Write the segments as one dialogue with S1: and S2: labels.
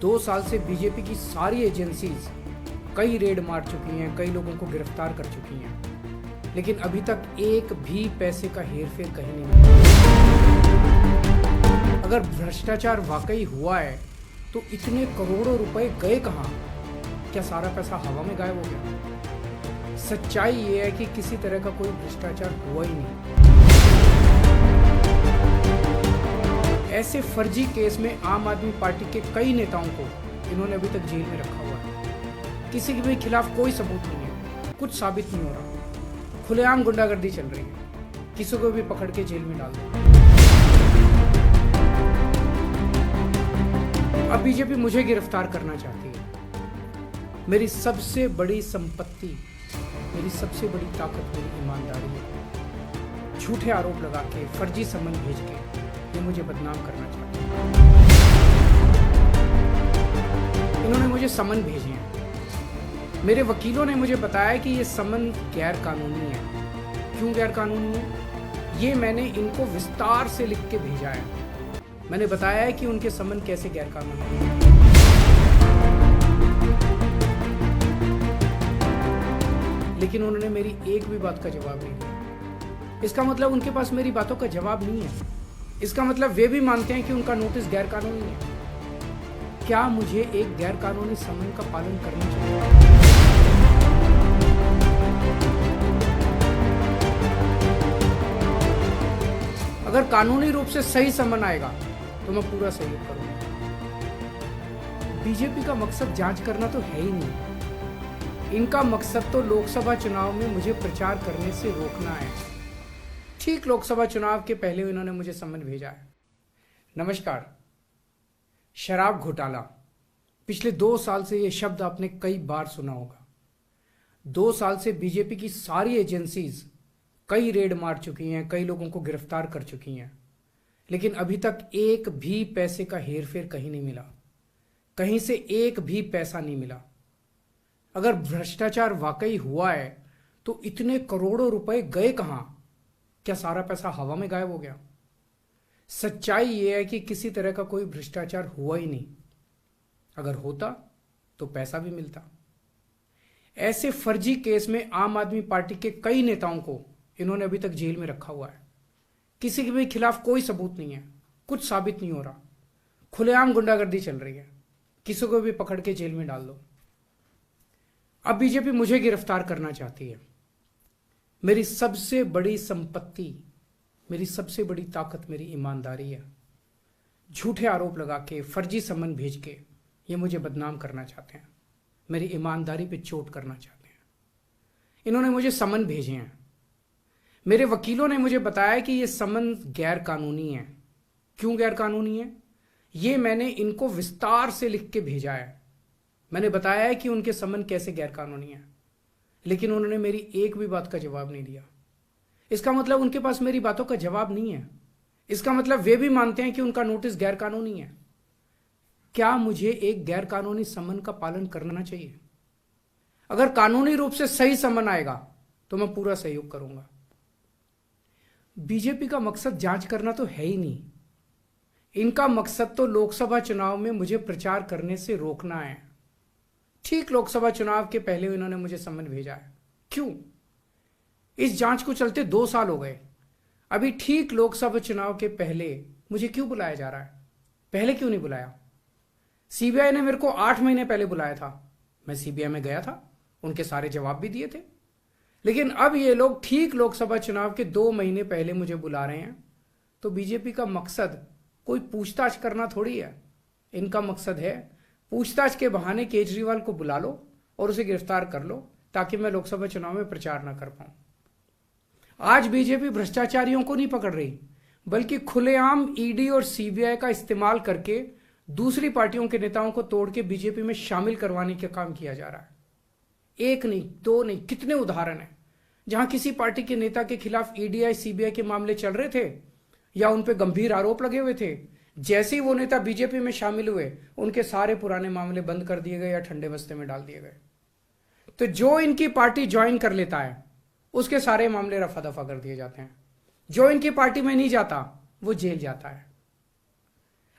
S1: 2 साल से बीजेपी की सारी एजेंसीज कई रेड मार चुकी हैं, कई लोगों को गिरफ्तार कर चुकी हैं, लेकिन अभी तक एक भी पैसे का हेरफेर कहीं नहीं मिला। अगर भ्रष्टाचार वाकई हुआ है तो इतने करोड़ों रुपए गए कहाँ? क्या सारा पैसा हवा में गायब हो गया? सच्चाई ये है कि किसी तरह का कोई भ्रष्टाचार हुआ ही नहीं। ऐसे फर्जी केस में आम आदमी पार्टी के कई नेताओं को इन्होंने अभी तक जेल में रखा हुआ है। किसी के भी खिलाफ कोई सबूत नहीं है, कुछ साबित नहीं हो रहा, खुलेआम गुंडागर्दी चल रही है, किसी को भी पकड़ के जेल में डाल दो। अब बीजेपी मुझे गिरफ्तार करना चाहती है। मेरी सबसे बड़ी संपत्ति, मेरी सबसे बड़ी ताकत मेरी ईमानदारी है। झूठे आरोप लगा के, फर्जी समन भेज के ये मुझे बदनाम करना चाहते हैं। इन्होंने मुझे समन भेजे हैं। मेरे वकीलों ने मुझे बताया कि ये समन गैर कानूनी है। क्यों गैर कानूनी है? ये मैंने इनको विस्तार से लिख के भेजा है। मैंने बताया है कि उनके समन कैसे गैर कानूनी है। लेकिन उन्होंने मेरी एक भी बात का जवाब नहीं दिया। इसका मतलब उनके पास मेरी बातों का जवाब नहीं है। इसका मतलब वे भी मानते हैं कि उनका नोटिस गैर कानूनी है। क्या मुझे एक गैर कानूनी समन का पालन करना चाहिए? अगर कानूनी रूप से सही समन आएगा तो मैं पूरा सहयोग करूंगा। बीजेपी का मकसद जांच करना तो है ही नहीं। इनका मकसद तो लोकसभा चुनाव में मुझे प्रचार करने से रोकना है। ठीक लोकसभा चुनाव के पहले इन्होंने मुझे समन भेजा है। नमस्कार। शराब घोटाला, पिछले 2 साल से यह शब्द आपने कई बार सुना होगा। 2 साल से बीजेपी की सारी एजेंसीज कई रेड मार चुकी हैं, कई लोगों को गिरफ्तार कर चुकी हैं, लेकिन अभी तक एक भी पैसे का हेरफेर कहीं नहीं मिला। कहीं से एक भी पैसा नहीं मिला। अगर भ्रष्टाचार वाकई हुआ है तो इतने करोड़ों रुपए गए कहां? क्या सारा पैसा हवा में गायब हो गया? सच्चाई यह है कि किसी तरह का कोई भ्रष्टाचार हुआ ही नहीं। अगर होता तो पैसा भी मिलता। ऐसे फर्जी केस में आम आदमी पार्टी के कई नेताओं को इन्होंने अभी तक जेल में रखा हुआ है। किसी के भी खिलाफ कोई सबूत नहीं है, कुछ साबित नहीं हो रहा, खुलेआम गुंडागर्दी चल रही है, किसी को भी पकड़ के जेल में डाल दो। अब बीजेपी मुझे गिरफ्तार करना चाहती है। मेरी सबसे बड़ी संपत्ति, मेरी सबसे बड़ी ताकत मेरी ईमानदारी है। झूठे आरोप लगा के, फर्जी समन भेज के ये मुझे बदनाम करना चाहते हैं, मेरी ईमानदारी पे चोट करना चाहते हैं। इन्होंने मुझे समन भेजे हैं। मेरे वकीलों ने मुझे बताया कि ये समन गैर कानूनी है। क्यों गैर कानूनी है? ये मैंने इनको विस्तार से लिख के भेजा है। मैंने बताया है कि उनके समन कैसे गैर कानूनी है, लेकिन उन्होंने मेरी एक भी बात का जवाब नहीं दिया। इसका मतलब उनके पास मेरी बातों का जवाब नहीं है। इसका मतलब वे भी मानते हैं कि उनका नोटिस गैर कानूनी है। क्या मुझे एक गैर कानूनी समन का पालन करना चाहिए? अगर कानूनी रूप से सही समन आएगा तो मैं पूरा सहयोग करूंगा। बीजेपी का मकसद जांच करना तो है ही नहीं। इनका मकसद तो लोकसभा चुनाव में मुझे प्रचार करने से रोकना है। ठीक लोकसभा चुनाव के पहले इन्होंने मुझे समन भेजा है। क्यों? इस जांच को चलते 2 साल हो गए। अभी ठीक लोकसभा चुनाव के पहले मुझे क्यों बुलाया जा रहा है? पहले क्यों नहीं बुलाया? सीबीआई ने मेरे को 8 महीने पहले बुलाया था। मैं सीबीआई में गया था, उनके सारे जवाब भी दिए थे। लेकिन अब ये लोग ठीक लोकसभा चुनाव के 2 महीने पहले मुझे बुला रहे हैं। तो बीजेपी का मकसद कोई पूछताछ करना थोड़ी है। इनका मकसद है पूछताछ के बहाने केजरीवाल को बुला लो और उसे गिरफ्तार कर लो, ताकि मैं लोकसभा चुनाव में प्रचार ना कर पाऊं। आज बीजेपी भ्रष्टाचारियों को नहीं पकड़ रही, बल्कि खुलेआम ईडी और सीबीआई का इस्तेमाल करके दूसरी पार्टियों के नेताओं को तोड़ के बीजेपी में शामिल करवाने का काम किया जा रहा है। एक नहीं, 2 नहीं, कितने उदाहरण हैं जहां किसी पार्टी के नेता के खिलाफ ईडीआई सीबीआई के मामले चल रहे थे या उन पे गंभीर आरोप लगे हुए थे। जैसे ही वो नेता बीजेपी में शामिल हुए, उनके सारे पुराने मामले बंद कर दिए गए या ठंडे बस्ते में डाल दिए गए। तो जो इनकी पार्टी ज्वाइन कर लेता है उसके सारे मामले रफा दफा कर दिए जाते हैं। जो इनकी पार्टी में नहीं जाता वो जेल जाता है।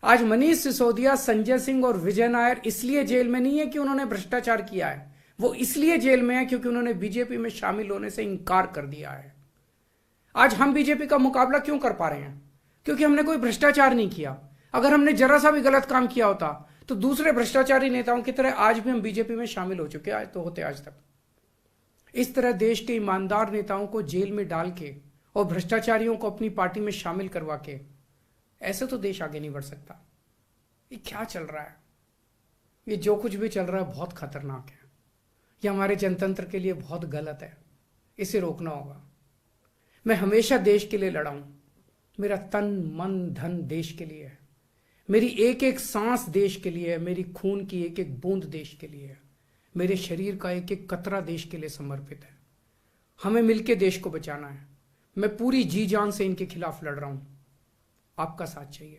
S1: आज मनीष सिसोदिया, संजय सिंह और विजय नायर इसलिए जेल में नहीं है कि उन्होंने भ्रष्टाचार किया है, वो इसलिए जेल में है क्योंकि उन्होंने बीजेपी में शामिल होने से इंकार कर दिया है। आज हम बीजेपी का मुकाबला क्यों कर पा रहे हैं? क्योंकि हमने कोई भ्रष्टाचार नहीं किया। अगर हमने जरा सा भी गलत काम किया होता तो दूसरे भ्रष्टाचारी नेताओं की तरह आज भी हम बीजेपी में शामिल हो चुके आज तो होते आज तक। इस तरह देश के ईमानदार नेताओं को जेल में डाल के और भ्रष्टाचारियों को अपनी पार्टी में शामिल करवा के ऐसे तो देश आगे नहीं बढ़ सकता। ये क्या चल रहा है? ये जो कुछ भी चल रहा है बहुत खतरनाक है। ये हमारे जनतंत्र के लिए बहुत गलत है। इसे रोकना होगा। मैं हमेशा देश के लिए लड़ा हूं। मेरा तन मन धन देश के लिए है। मेरी एक एक सांस देश के लिए है। मेरी खून की एक एक बूंद देश के लिए है। मेरे शरीर का एक एक कतरा देश के लिए समर्पित है। हमें मिलकर देश को बचाना है। मैं पूरी जी जान से इनके खिलाफ लड़ रहा हूं। आपका साथ चाहिए।